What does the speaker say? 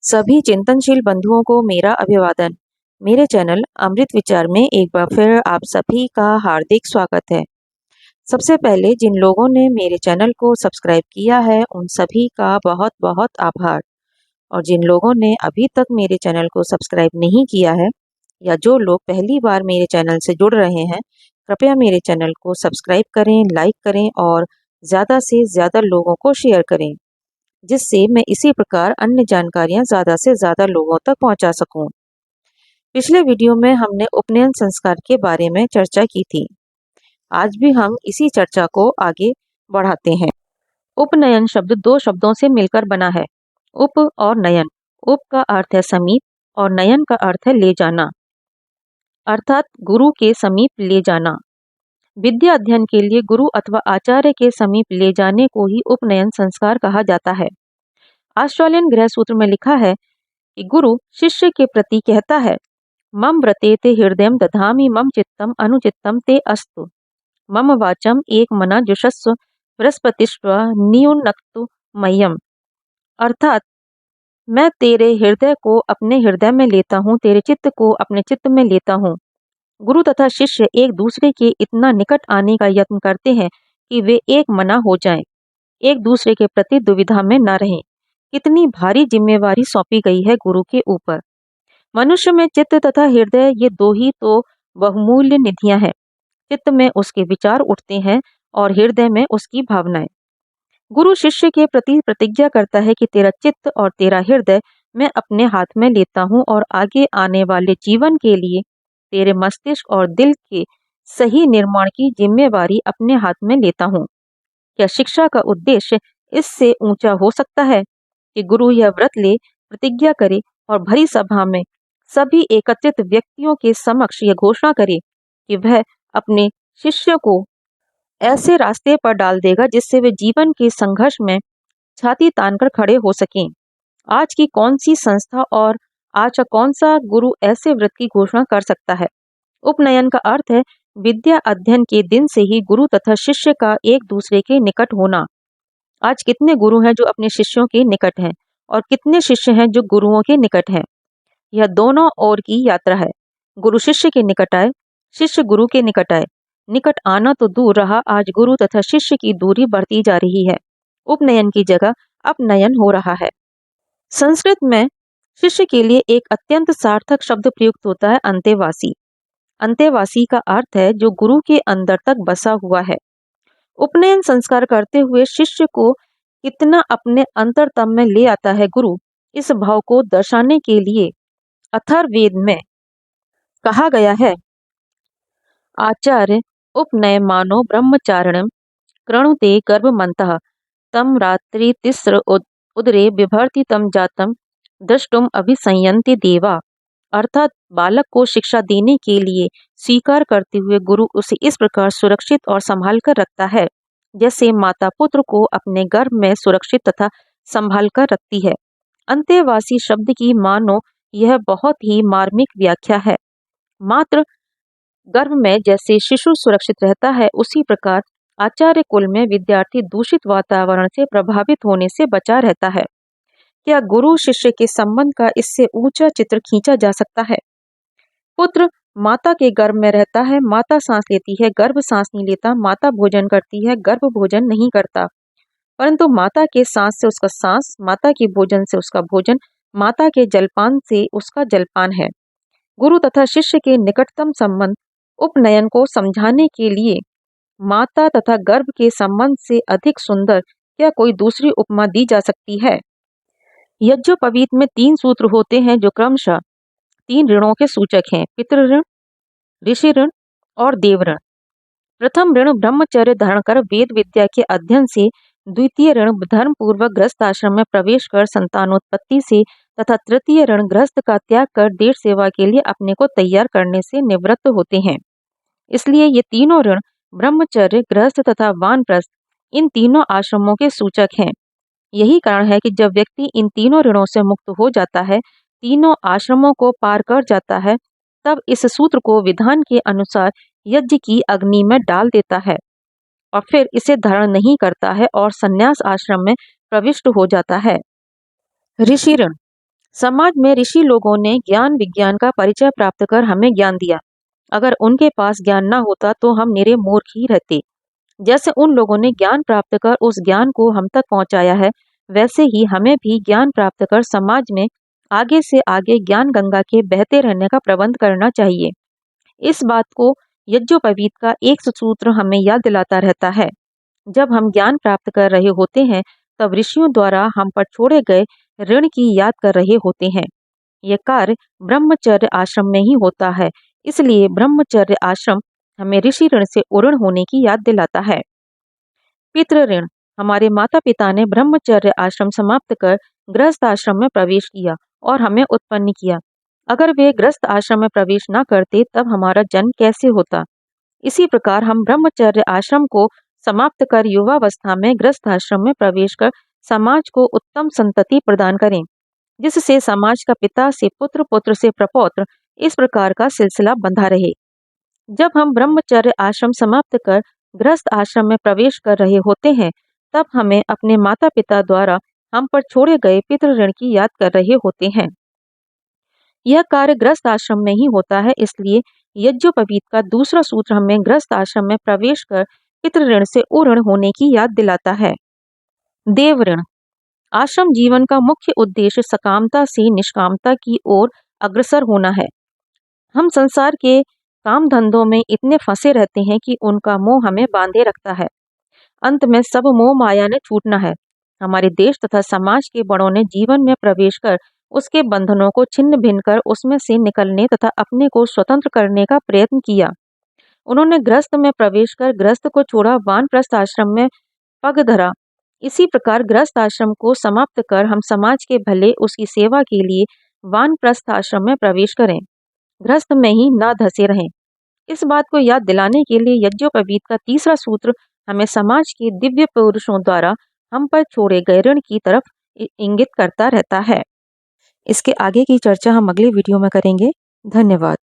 सभी चिंतनशील बंधुओं को मेरा अभिवादन। मेरे चैनल अमृत विचार में एक बार फिर आप सभी का हार्दिक स्वागत है। सबसे पहले जिन लोगों ने मेरे चैनल को सब्सक्राइब किया है उन सभी का बहुत बहुत आभार, और जिन लोगों ने अभी तक मेरे चैनल को सब्सक्राइब नहीं किया है या जो लोग पहली बार मेरे चैनल से जुड़ रहे हैं, कृपया मेरे चैनल को सब्सक्राइब करें, लाइक करें और ज़्यादा से ज़्यादा लोगों को शेयर करें, जिससे मैं इसी प्रकार अन्य जानकारियां ज़्यादा से ज़्यादा लोगों तक पहुंचा सकूं। पिछले वीडियो में हमने उपनयन संस्कार के बारे में चर्चा की थी। आज भी हम इसी चर्चा को आगे बढ़ाते हैं। उपनयन शब्द दो शब्दों से मिलकर बना है, उप और नयन। उप का अर्थ है समीप और नयन का अर्थ है ले जाना, अर्थात गुरु के समीप ले जाना। विद्या अध्ययन के लिए गुरु अथवा आचार्य के समीप ले जाने को ही उपनयन संस्कार कहा जाता है। आस्ट्रेलियन गृह सूत्र में लिखा है कि गुरु शिष्य के प्रति कहता है, मम व्रते ते हृदय दधामि मम चित्तम अनुचित्तम ते अस्तु मम वाचम एक मना जुषस्व बृहस्पतिष्व नियुनक्तु मह्यम। अर्थात मैं तेरे हृदय को अपने हृदय में लेता हूँ, तेरे चित्त को अपने चित्त में लेता हूँ। गुरु तथा शिष्य एक दूसरे के इतना निकट आने का यत्न करते हैं कि वे एक मना हो जाएं, एक दूसरे के प्रति दुविधा में न रहें। कितनी भारी जिम्मेवारी सौंपी गई है गुरु के ऊपर। मनुष्य में चित्त तथा हृदय ये दो ही तो बहुमूल्य निधियां हैं। चित्त में उसके विचार उठते हैं और हृदय में उसकी भावनाएं। गुरु शिष्य के प्रति प्रतिज्ञा करता है कि तेरा चित्त और तेरा हृदय मैं अपने हाथ में लेता हूँ और आगे आने वाले जीवन के लिए तेरे मस्तिष्क और दिल के सही निर्माण की जिम्मेवारी अपने हाथ में लेता हूँ। क्या शिक्षा का उद्देश्य इससे ऊंचा हो सकता है कि गुरु यह व्रत ले, प्रतिज्ञा करे और भरी सभा में सभी एकत्रित व्यक्तियों के समक्ष यह घोषणा करे कि वह अपने शिष्य को ऐसे रास्ते पर डाल देगा जिससे वे जीवन के संघर्ष में छाती तानकर खड़े हो सकें। आज की कौन सी संस्था और आज का कौन सा गुरु ऐसे व्रत की घोषणा कर सकता है? उपनयन का अर्थ है विद्या अध्ययन के दिन से ही गुरु तथा शिष्य का एक दूसरे के निकट होना। आज कितने गुरु हैं जो अपने शिष्यों के निकट हैं और कितने शिष्य हैं जो गुरुओं के निकट हैं? यह दोनों ओर की यात्रा है। गुरु शिष्य के निकट आए, शिष्य गुरु के निकट आए। निकट आना तो दूर रहा, आज गुरु तथा शिष्य की दूरी बढ़ती जा रही है। उपनयन की जगह अपनयन हो रहा है। संस्कृत में शिष्य के लिए एक अत्यंत सार्थक शब्द प्रयुक्त होता है, अंतेवासी। अंतेवासी का अर्थ है जो गुरु के अंदर तक बसा हुआ है। उपनयन संस्कार करते हुए शिष्य को कितना अपने अंतरतम में ले आता है गुरु, इस भाव को दर्शाने के लिए अथर्ववेद में कहा गया है, आचार्य उपनयमानो ब्रह्मचारिणं कृणुते गर्भमन्तः तम रात्रि तिस्र उदरे बिभर्ति तम जातम द्रष्टुम अभिसंयन्ति देवा। अर्थात बालक को शिक्षा देने के लिए स्वीकार करते हुए गुरु उसे इस प्रकार सुरक्षित और संभाल कर रखता है जैसे माता पुत्र को अपने गर्भ में सुरक्षित तथा संभाल कर रखती है। अंतेवासी शब्द की मानो यह बहुत ही मार्मिक व्याख्या है। मात्र गर्भ में जैसे शिशु सुरक्षित रहता है, उसी प्रकार आचार्य कुल में विद्यार्थी दूषित वातावरण से प्रभावित होने से बचा रहता है। क्या गुरु शिष्य के संबंध का इससे ऊंचा चित्र खींचा जा सकता है? पुत्र माता के गर्भ में रहता है, माता सांस लेती है, गर्भ सांस नहीं लेता। माता भोजन करती है, गर्भ भोजन नहीं करता। परंतु माता के सांस से उसका सांस, माता के भोजन से उसका भोजन, माता के जलपान से उसका जलपान है। गुरु तथा शिष्य के निकटतम संबंध उपनयन को समझाने के लिए माता तथा गर्भ के संबंध से अधिक सुंदर क्या कोई दूसरी उपमा दी जा सकती है? यज्ञोपवीत में 3 सूत्र होते हैं जो क्रमशः 3 ऋणों के सूचक हैं, पितृ ऋण, ऋषि ऋण और देव ऋण। प्रथम ऋण ब्रह्मचर्य धारण कर वेद विद्या के अध्ययन से, द्वितीय ऋण धर्म पूर्वक गृहस्थ आश्रम में प्रवेश कर संतानोत्पत्ति से तथा तृतीय ऋण गृहस्थ का त्याग कर देश सेवा के लिए अपने को तैयार करने से निवृत्त होते हैं। इसलिए ये तीनों ऋण ब्रह्मचर्य, गृहस्थ तथा वानप्रस्थ इन तीनों आश्रमों के सूचक हैं। यही कारण है कि जब व्यक्ति इन तीनों ऋणों से मुक्त हो जाता है, तीनों आश्रमों को पार कर जाता है, तब इस सूत्र को विधान के अनुसार यज्ञ की अग्नि में डाल देता है और फिर इसे धारण नहीं करता है और संन्यास आश्रम में प्रविष्ट हो जाता है। ऋषि ऋण समाज में ऋषि लोगों ने ज्ञान विज्ञान का परिचय प्राप्त कर हमें ज्ञान दिया। अगर उनके पास ज्ञान न होता तो हम निरे मूर्ख ही रहते। जैसे उन लोगों ने ज्ञान प्राप्त कर उस ज्ञान को हम तक पहुंचाया है, वैसे ही हमें भी ज्ञान प्राप्त कर समाज में आगे से आगे ज्ञान गंगा के बहते रहने का प्रबंध करना चाहिए। इस बात को यज्ञोपवीत का एक सूत्र हमें याद दिलाता रहता है। जब हम ज्ञान प्राप्त कर रहे होते हैं, तब ऋषियों द्वारा हम पर छोड़े गए ऋण की याद कर रहे होते हैं। यह कार्य ब्रह्मचर्य आश्रम में ही होता है, इसलिए ब्रह्मचर्य आश्रम हमें ऋषि ऋण से उऋण होने की याद दिलाता है। पितृ ऋण। हमारे माता पिता ने ब्रह्मचर्य आश्रम समाप्त कर गृहस्थ आश्रम में प्रवेश किया और हमें उत्पन्न किया। अगर वे गृहस्थ आश्रम में प्रवेश न करते तब हमारा जन्म कैसे होता। इसी प्रकार हम ब्रह्मचर्य आश्रम को समाप्त कर युवावस्था में गृहस्थ आश्रम में प्रवेश कर समाज को उत्तम संतति प्रदान करें, जिससे समाज का पिता से पुत्र, पुत्र से प्रपौत्र, इस प्रकार का सिलसिला बंधा रहे। जब हम ब्रह्मचर्य आश्रम समाप्त कर गृहस्थ आश्रम में प्रवेश कर रहे होते हैं, तब हमें अपने माता पिता द्वारा हम पर छोड़े गए पितृ ऋण की याद कर रहे होते हैं। यह कार्य गृहस्थ आश्रम में ही होता है, इसलिए यज्ञोपवीत का दूसरा सूत्र हमें गृहस्थ आश्रम में प्रवेश कर पितृ ऋण से उऋण होने की याद दिलाता है। देव ऋण। आश्रम जीवन का मुख्य उद्देश्य सकामता से निष्कामता की ओर अग्रसर होना है। हम संसार के काम धंधों में इतने फंसे रहते हैं कि उनका मोह हमें बांधे रखता है। अंत में सब मोह माया ने छूटना है। हमारे देश तथा समाज के बड़ों ने जीवन में प्रवेश कर उसके बंधनों को छिन्न भिन्न कर उसमें से निकलने तथा अपने को स्वतंत्र करने का प्रयत्न किया। उन्होंने गृहस्थ में प्रवेश कर गृहस्थ को छोड़ा, वानप्रस्थ आश्रम में पग धरा। इसी प्रकार गृहस्थ आश्रम को समाप्त कर हम समाज के भले उसकी सेवा के लिए वानप्रस्थ आश्रम में प्रवेश करें, गृहस्थ में ही न धसे रहें। इस बात को याद दिलाने के लिए यज्ञोपवीत का तीसरा सूत्र हमें समाज के दिव्य पुरुषों द्वारा हम पर छोड़े गए ऋण की तरफ इंगित करता रहता है। इसके आगे की चर्चा हम अगले वीडियो में करेंगे। धन्यवाद।